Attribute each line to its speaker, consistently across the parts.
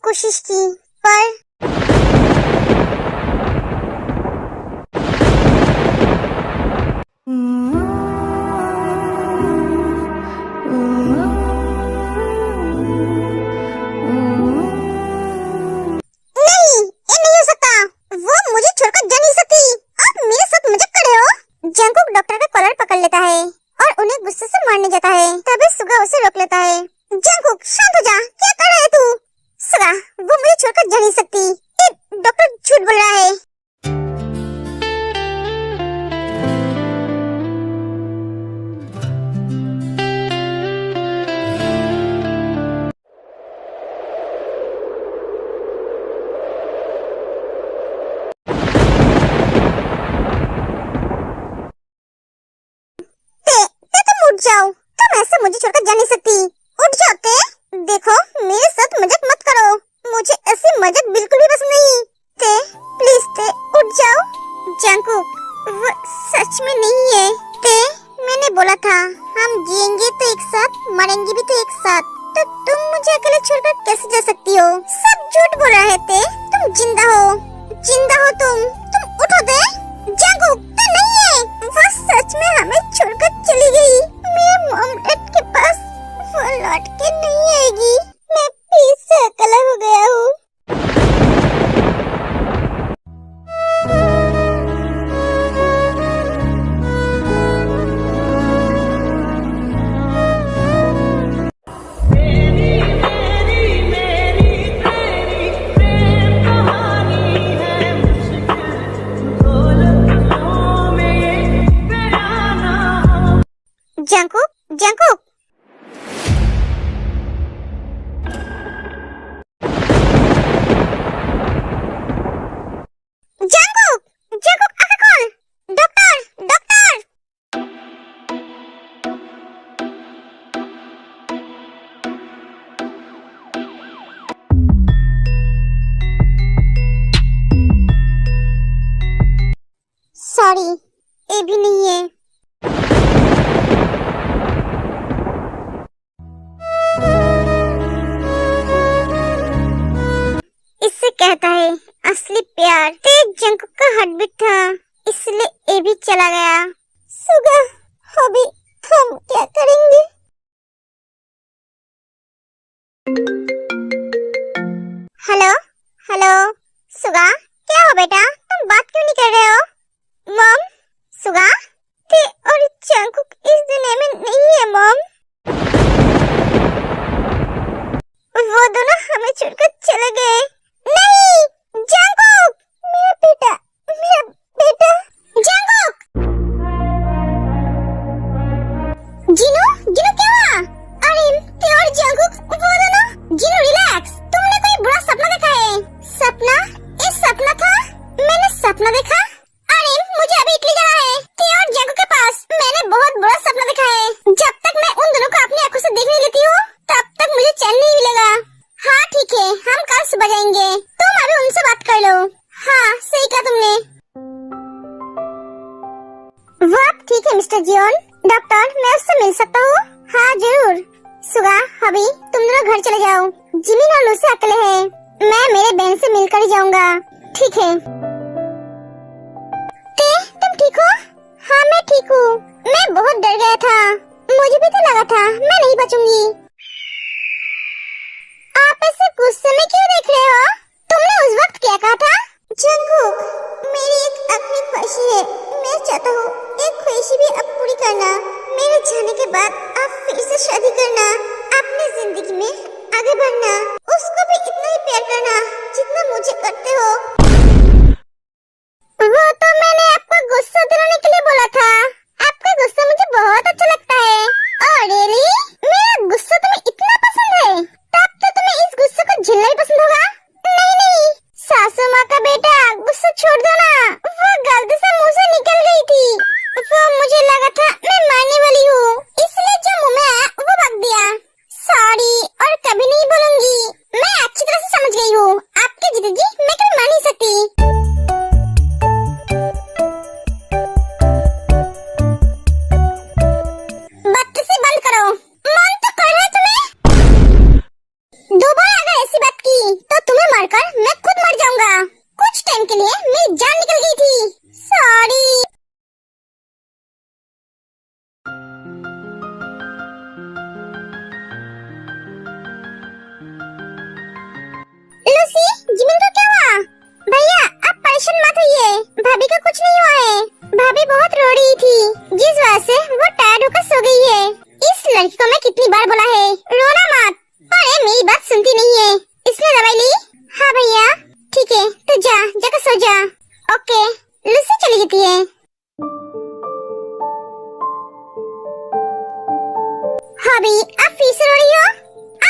Speaker 1: कोशिश की पर जंगकुक डॉक्टर का कॉलर पकड़ लेता है और उन्हें गुस्से से मारने जाता है। तभी सुगा उसे रोक लेता है। जंगकुक शांत हो जा, क्या कर रहा है तू? सुगा, वो मुझे छोड़कर जा नहीं सकती। ये डॉक्टर झूठ बोल रहा है। उठ जाओ, तुम ऐसे मुझे छोड़कर जा नहीं सकती। उठ जाओ ते। देखो, मेरे साथ मजाक मत करो, मुझे ऐसी मजाक बिल्कुल भी पसंद नहीं। ते, प्लीज ते, उठ जाओ। जंगकुक, वो सच में नहीं है। ते, मैंने बोला था हम जिएंगे तो एक साथ, मरेंगे भी तो एक साथ। तो तुम मुझे अकेले छोड़कर कैसे जा सकती हो? सब झूठ बोल रहा है ते, तुम जिंदा हो, जिंदा हो तुम उठो ते। जंगकुक, तो नहीं है, वो सच में हमें छोड़कर चली गई। मेरे मॉम डैड के पास वो लौट के नहीं आएगी। मैं फिर से अकेला हो गया हूँ। जंगकुक, जंगकुक, जंगकुक, जंगकुक, आंखें खोल। Doctor, doctor. सॉरी, ये भी नहीं है। कहता है असली प्यार। तेज जंगकुक का हार्टबीट था, इसलिए ये भी चला गया। सुगा, अभी हम क्या करेंगे? हेलो, हेलो, सुगा, क्या हो बेटा? तुम बात क्यों नहीं कर रहे हो? मॉम, सुगा, ते और जंगकुक इस दुनिया में नहीं है मॉम। वो दोनों हमें छोड़कर चले गए। नहीं, जंगकुक, मेरा बेटा, मेरा बेटा, जंगकुक। जिनो, जिनो क्या हुआ? अरे, ते और जंगकुक, वो दोनों। जिनो रिलैक्स, तुमने कोई बुरा सपना देखा है? सपना? ये सपना था? मैंने सपना देखा? अरे, मुझे अभी इटली जाना है, ते और जंगकुक के पास। मैंने बहुत बुरा सपना देखा है। जब तक मैं उन दोनों को अपनी आंखों से देख नहीं लेती हूँ, तब तक मुझे चैन नहीं मिलेगा। हाँ ठीक है, हम कल सुबह जाएंगे, तुम अभी उनसे बात कर लो। हाँ, सही कहा तुमने। वो आप ठीक है मिस्टर जियोन? डॉक्टर, मैं उससे मिल सकता हूँ? हाँ जरूर। सुगा, अभी तुम दोनों घर चले जाओ, जिमिन और लूसी अकेले हैं। मैं मेरे बहन से मिलकर ही जाऊंगा। ठीक है। ते, तुम ठीक हो? हाँ मैं ठीक हूँ। मैं बहुत डर गया था, मुझे भी तो लगा था मैं नहीं बचूंगी। आप ऐसे गुस्से में क्यों देख रहे हो? तुमने उस वक्त क्या कहा था? जंगकुक, मेरी एक अपनी ख्वाहिश है, मैं चाहता हूँ एक ख्वाहिश भी अब पूरी करना। मेरे जाने के बाद आप फिर से शादी करना, अपनी जिंदगी में आगे बढ़ना, उसको भी इतना ही प्यार करना जितना मुझे करते हो। वो तो मैंने आपको गुस्सा दिलाने के लिए बोला था। आपका गुस्सा मुझे बहुत अच्छा लगता है। Oh really? मेरा गुस्सा तुम्हें इतना पसंद है? तब तो तुम्हें इस गुस्से को झेलना भी पसंद होगा। नहीं नहीं, सासू माँ का बेटा, गुस्सा छोड़ दो ना। वो गलती से मुंह से निकल गई थी, वो मुझे लगा था मैं मारने वाली हूँ, इसलिए जो मुंह में आया वो बक दिया। सॉरी, और कभी नहीं बोलूंगी। मैं अच्छी तरह से समझ गई हूँ, आपके जीजाजी मैं कभी मान नहीं सकती। बदतमीजी बंद करो। मन तो कर रहा है तुम्हें? दोबारा अगर ऐसी बात की तो भाभी का कुछ नहीं हुआ है। भाभी बहुत रो रही थी, जिस वजह से वो टायर्ड होकर सो गई है। इस लड़की को मैं कितनी बार बोला है रोना मत, पर ये मेरी बात सुनती नहीं है। इसने दवाई ली? हाँ भैया। ठीक है, तो जाकर सो जा। ओके। लूसी चली जाती है। भाभी आप फिर से रो रही हो?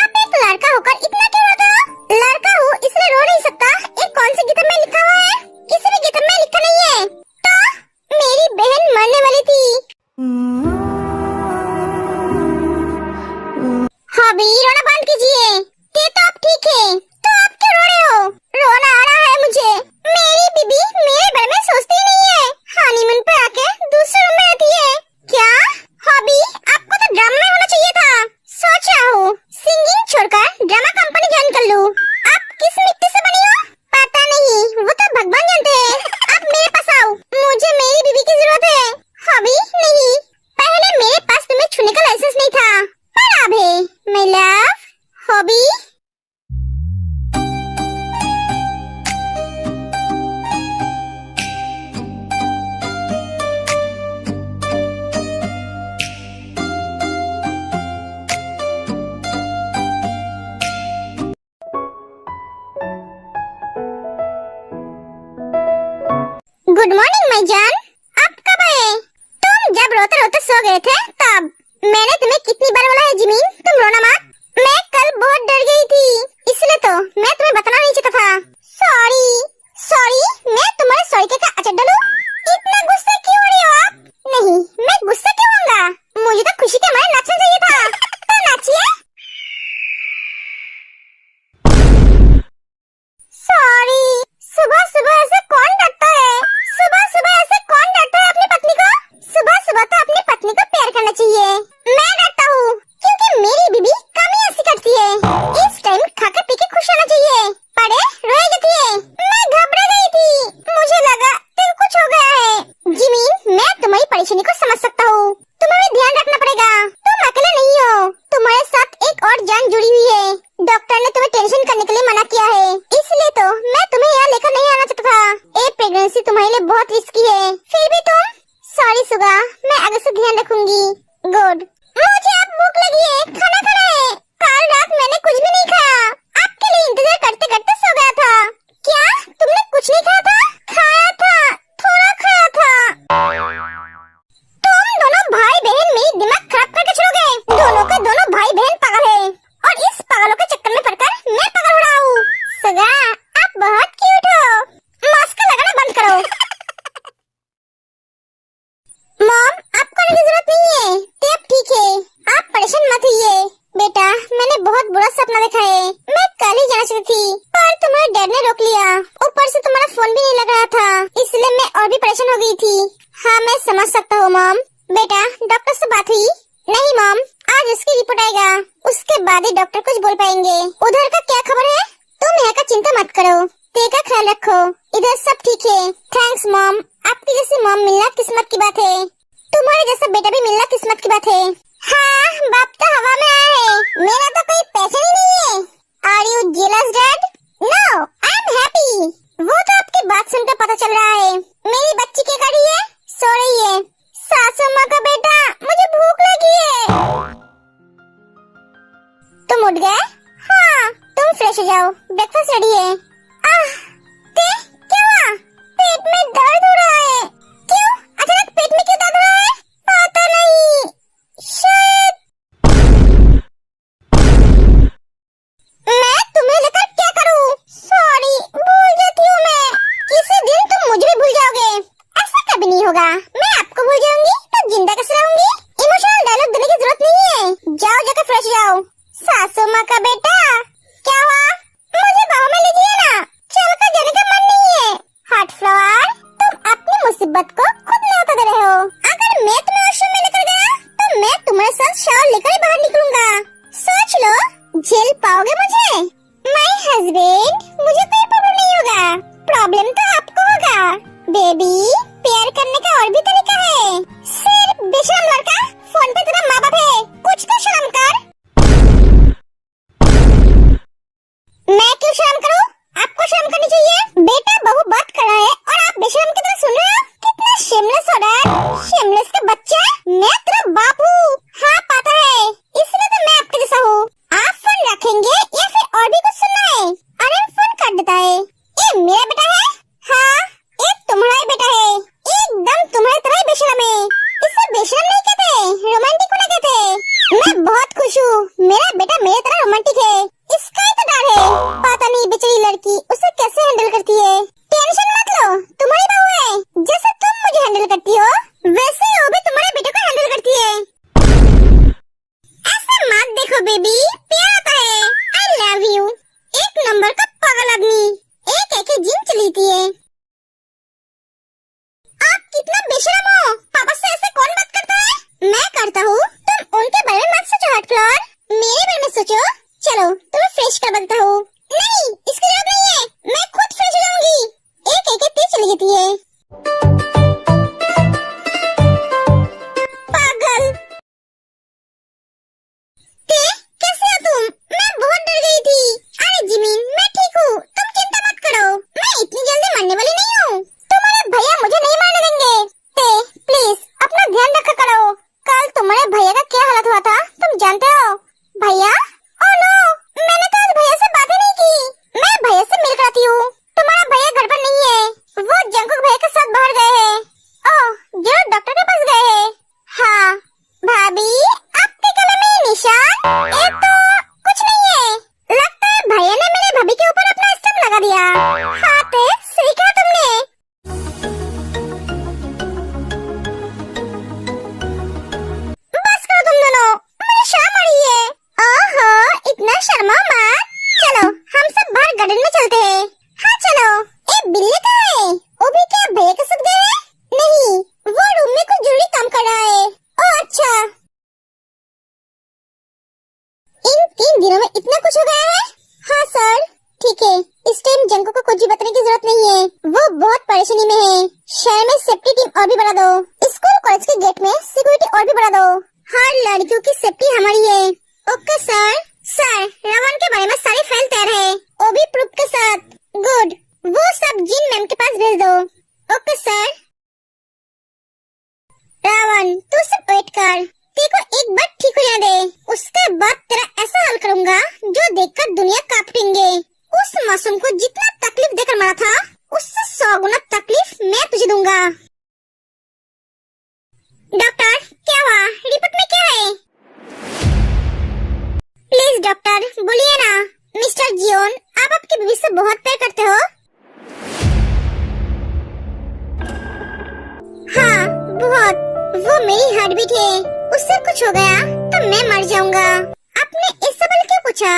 Speaker 1: आप एक लड़का होकर इतना क्यों रोते हो? लड़का हूँ इसलिए रो नहीं सकता। एक कौन से गीत में लिखा हुआ है? किसी भी गीत में लिखा नहीं है। तो मेरी बहन मरने वाली थी। भाभी रोना बंद कीजिए। ये तो आप ठीक है, तो आप क्यों रो रहे हो? रोना आ रहा है मुझे। मेरी बीबी मेरे बारे में सोचती ही नहीं है। हनीमून पे आके दूसरे रूम में रहती है। क्या भाभी आपको तो ड्रामा में होना चाहिए था। सोचा हूँ सिंगिंग छोड़कर ड्रामा कंपनी ज्वाइन कर लूँ। आप किस मिट्टी से बनी हो? पता नहीं, वो तो भगवान जानते हैं। आप मेरे पास आओ, मुझे मेरी बीबी की जरूरत है। भाभी नहीं, पहले मेरे पास तुम्हें छूने का लाइसेंस नहीं था, पर अब है। My love hobby. Good morning my जान। आप कब आए? तुम जब रोते रोते सो गए थे तब। मैंने तुम्हें कितनी बार बोला है जिमीन तुम रोना मत। मैं कल बहुत डर गई थी, इसलिए तो मैं तुम्हें बताना नहीं चाहता था। सॉरी, मैं तुम्हारे सॉरी का अचट डालूं? इतना गुस्सा क्यों हो रही हो आप? नहीं, मैं गुस्सा क्यों होऊंगा? मुझे तो खुशी के मारे नाचना चाहिए था। तो नाचिए। सॉरी। सुबह सुबह ऐसे कौन डरता है? सुबह सुबह ऐसे कौन डरता है अपनी पत्नी को? सुबह सुबह तो अपनी पत्नी को प्यार करना चाहिए। मैं डरता हूँ क्योंकि मेरी बीबी कमी ऐसी करती है। इस टाइम खाकर पी के खुश होना चाहिए, पड़े रोए जाती है। मैं घबरा गई थी, मुझे लगा तेरे कुछ हो गया है। जिमीन मैं तुम्हारी परेशानी को समझ सकता हूँ, तुम्हें भी ध्यान रखना पड़ेगा। तुम अकेले नहीं हो, तुम्हारे साथ एक और जान जुड़ी हुई है। डॉक्टर ने तुम्हें टेंशन करने के लिए मना किया है, इसलिए तो मैं तुम्हें यहाँ लेकर नहीं आना चाहता था। ये प्रेगनेंसी तुम्हारे लिए बहुत रिस्की है, फिर भी तुम। सॉरी सुगा, मैं आगे से ध्यान रखूंगी। गुड। मुझे अब भूख लगी है, खाना खाना है। कल रात मैंने कुछ भी नहीं खाया, आपके लिए इंतजार करते करते सो गया था। क्या तुमने कुछ नहीं खाया था? खाया था, थोड़ा खाया था। तुम दोनों भाई बहन मेरी दिमाग खराब करके छोड़ोगे। दोनों के दोनों भाई बहन पागल है, और इस पागलों के चक्कर में पड़कर मैं पागल हो रहा हूँ। सुगा आप बहुत क्यूट हो, मास्क लगाना बंद करो। मॉम आपको आने की जरूरत नहीं है, टेप ठीक है, आप परेशान मत होइए। बेटा मैंने बहुत बुरा सपना देखा है। मैं कल ही जाना चाहती थी, पर तुम्हारे डैड ने रोक लिया। ऊपर से तुम्हारा फोन भी नहीं लग रहा था, इसलिए मैं और भी परेशान हो गई थी। हाँ मैं समझ सकता हूँ मॉम। बेटा डॉक्टर से बात हुई? नहीं मॉम, आज उसकी रिपोर्ट आएगा, उसके बाद ही डॉक्टर कुछ बोल पाएंगे। उधर का क्या खबर है? तुम यहाँ का चिंता मत करो, ते का ख्याल रखो, इधर सब ठीक है। थैंक्स मॉम, आपकी जैसी मॉम मिलना किस्मत की बात है। तुम्हारे जैसा बेटा भी मिलना किस्मत की बात है। हाँ बाप तो हवा में आया है, मेरा तो कोई पैसा ही नहीं है। Are you jealous dad? No I am happy. वो तो आपकी बात सुनकर पता चल रहा है। मेरी बच्ची क्या कर रही है? सो रही है। सासू माँ का बेटा मुझे भूख लगी है। तुम उठ गए? हाँ तुम फ्रेश हो जाओ, ब्रेकफास्ट रेडी है। क्या हुआ? पेट में दर्द हो रहा है। क्यों अचानक पेट में क्यों दर्द हो रहा है? पता नहीं, शायद मैं तुम्हें लेकर क्या करूं? सॉरी भूल जाती हूँ मैं। किसी दिन तुम मुझे भी भूल जाओगे। ऐसा कभी नहीं होगा, मैं आपको भूल जाऊंगी तो जिंदा कैसे रहूंगी? इमोशनल डायलॉग देने की जरूरत नहीं है, जाओ जाकर फ्रेश जाओ। सासू माँ का बेटा क्या हुआ? मुझे बाहों में लीजिए ना, चलकर जाने का मन नहीं है। हॉट फ्लावर तुम अपनी मुसीबत को खुद न्योता दे रहे हो। अगर मैं तुम्हें वॉशरूम में लेकर गया तो मैं तुम्हारे साथ शावर लेकर ही बाहर निकलूंगा। सोच लो, झेल पाओगे मुझे? माय हस्बैंड मुझे कोई प्रॉब्लम नहीं होगा, प्रॉब्लम तो आपको होगा। बेबी प्यार करने का और भी तरीका है, सिर्फ बेशरम लड़का फोन पे तेरा माँ बाप है, कुछ तो शर्म कर। मैं क्यों शर्म करूं? आपको शर्म करनी चाहिए। बेटा बहू बात कर रहा है और आप बेशर्म की तरह सुन रहे आदमी एक एक जिम चली थी है। आप कितना बेशरम हो, पापा से ऐसे कौन बात करता है? मैं करता हूँ, तुम उनके बारे में मत सोचो हॉट फ्लावर, मेरे बारे में सोचो। चलो तुम्हें फ्रेश कर देता हूँ। नहीं, इसकी जरूरत नहीं है, मैं खुद फ्रेश हो जाऊंगी। एक एक तेज चली जाती है। पागल। ते कैसे हो तुम? मैं बहुत डर गई थी। अरे जिमिन, मैं ठीक हूँ, तुम चिंता मत करो, मैं इतनी जल्दी मरने वाली नहीं हूँ। तुम्हारे भैया मुझे नहीं मारने देंगे। ते प्लीज अपना ध्यान रखा करो। कल तुम्हारे भैया का क्या हालत हुआ था तुम जानते हो? भैया? ओह नो, मैंने तो आज भैया से बातें नहीं की। मैं भैया से मिल कर आती हूँ। तुम्हारा भैया घर पर नहीं है, वो जंकुक भैया के साथ बाहर गए हैं। ओह, जरूर डॉक्टर के पास गए हैं। हाँ भाभी, आपके गले में ये निशान? ये तो कुछ नहीं है, लगता है भैया ने मेरे भाभी के ऊपर अपना स्टंप लगा दिया। हाँ ते, सही कहा तुमने। बस करो तुम दोनों, मुझे शर्म आ रही है। ओहो, इतना शर्मा मत। चलो हम सब बाहर गार्डन में चलते हैं। हाँ चलो। ए बिल्ली कहाँ है? वो भी क्या भैया के साथ गए? नहीं, वो रूम में कुछ जरूरी काम कर रहा है। ओह अच्छा, इन 3 दिनों में इतना कुछ हो गया है? हाँ सर, ठीक है, इस टाइम जंको को कुछ भी बताने की जरूरत नहीं है, वो बहुत परेशानी में है। शहर में सेफ्टी टीम और भी बढ़ा दो, स्कूल कॉलेज के गेट में सिक्योरिटी और भी बढ़ा दो। हर लड़कियों की सेफ्टी हमारी है। Okay sir. सर, रावण के बारे में सारी फाइल तैयार है, वो भी प्रूफ के साथ। गुड, वो सब जिन मैम के पास भेज दो। Okay sir. रावण, तू सिर्फ वेट कर, तेरे को एक बार ठीक हो जाने दे, उसके बाद तेरा ऐसा हाल करूंगा जो देखकर दुनिया कांप उठेंगे। उस मासूम को जितना तकलीफ देकर मारा था, उससे 100 गुना तकलीफ मैं तुझे दूंगा। डॉक्टर, क्या हुआ? रिपोर्ट में क्या है? प्लीज डॉक्टर, बोलिए ना। मिस्टर जियोन, आप आपकी बीवी से बहुत प्यार करते हो? हाँ बहुत, वो मेरी हार्ट बीट है, उससे कुछ हो गया तो मैं मर जाऊंगा। आपने इस सवाल क्यों पूछा?